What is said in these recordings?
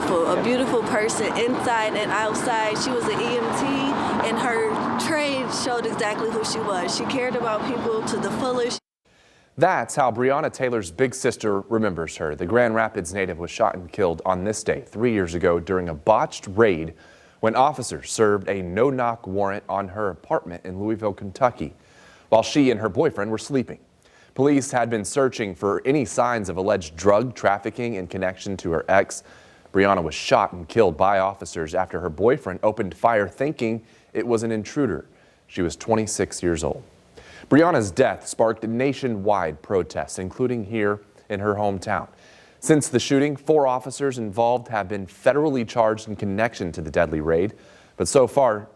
a beautiful person inside and outside. She was an EMT, and her trade showed exactly who she was. She cared about people to the fullest. That's how Breonna Taylor's big sister remembers her. The Grand Rapids native was shot and killed on this day 3 years ago during a botched raid when officers served a no-knock warrant on her apartment in Louisville, Kentucky, while she and her boyfriend were sleeping. Police had been searching for any signs of alleged drug trafficking in connection to her ex. Breonna was shot and killed by officers after her boyfriend opened fire thinking it was an intruder. She was 26 years old. Breonna's death sparked nationwide protests, including here in her hometown. Since the shooting, 4 officers involved have been federally charged in connection to the deadly raid, but so far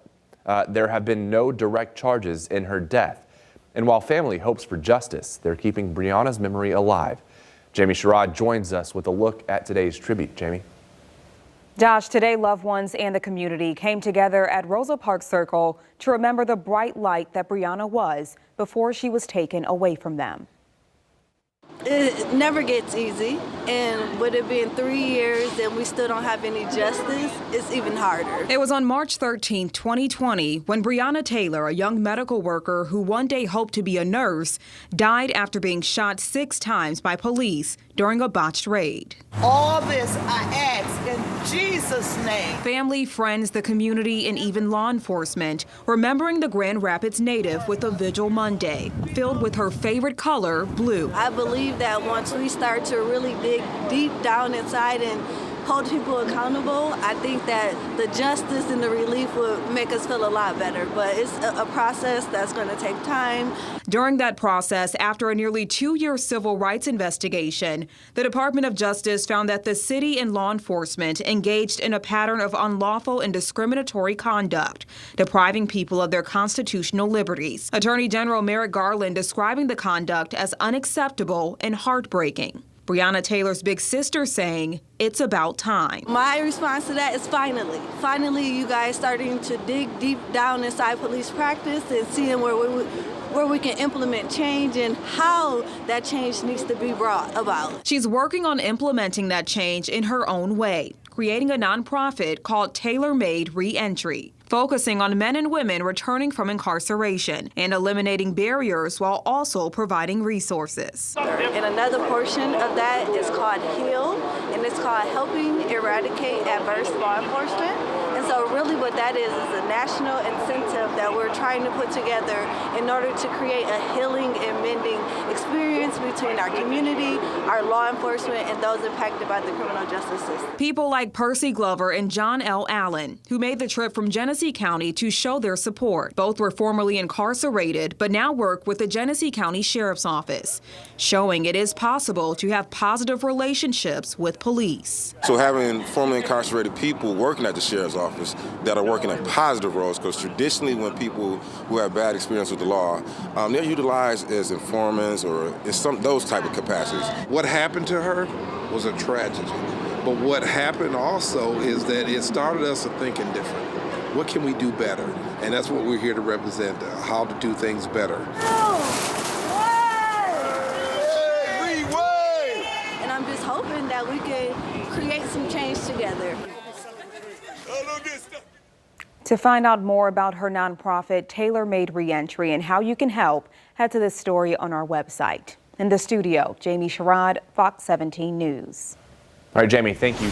there have been no direct charges in her death. And while family hopes for justice, they're keeping Breonna's memory alive. Jamie Sherrod joins us with a look at today's tribute. Jamie. Josh, today loved ones and the community came together at Rosa Parks Circle to remember the bright light that Breonna was before she was taken away from them. It never gets easy, and with it being 3 years and we still don't have any justice, it's even harder. It was on March 13, 2020, when Breonna Taylor, a young medical worker who one day hoped to be a nurse, died after being shot 6 times by police during a botched raid. All this I ask in Jesus' name. Family, friends, the community, and even law enforcement remembering the Grand Rapids native with a vigil Monday, filled with her favorite color, blue. I believe that once we start to really dig deep down inside and hold people accountable, I think that the justice and the relief will make us feel a lot better. But it's a process that's going to take time. During that process, after a nearly 2-year civil rights investigation, the Department of Justice found that the city and law enforcement engaged in a pattern of unlawful and discriminatory conduct, depriving people of their constitutional liberties. Attorney General Merrick Garland describing the conduct as unacceptable and heartbreaking. Breonna Taylor's big sister saying, it's about time. My response to that is finally. Finally, you guys starting to dig deep down inside police practice and seeing where we can implement change and how that change needs to be brought about. She's working on implementing that change in her own way, creating a nonprofit called Tailor-Made Reentry, focusing on men and women returning from incarceration and eliminating barriers while also providing resources. And another portion of that is called HEAL, and it's called Helping Eradicate Adverse Law Enforcement. And so really what that is a national incentive that we're trying to put together in order to create a healing and mending experience between our community, our law enforcement, and those impacted by the criminal justice system. People like Percy Glover and John L. Allen, who made the trip from Genesee County to show their support. Both were formerly incarcerated, but now work with the Genesee County Sheriff's Office, showing it is possible to have positive relationships with police. So having formerly incarcerated people working at the Sheriff's Office that are working in positive roles, because traditionally when people who have bad experience with the law, they're utilized as informants or in those type of capacities. What happened to her was a tragedy, but what happened also is that it started us thinking different. What can we do better? And that's what we're here to represent, how to do things better. And I'm just hoping that we can create some change together. To find out more about her nonprofit, Tailor-Made Reentry, and how you can help, head to this story on our website. In the studio, Jamie Sherrod, Fox 17 News. All right, Jamie, thank you.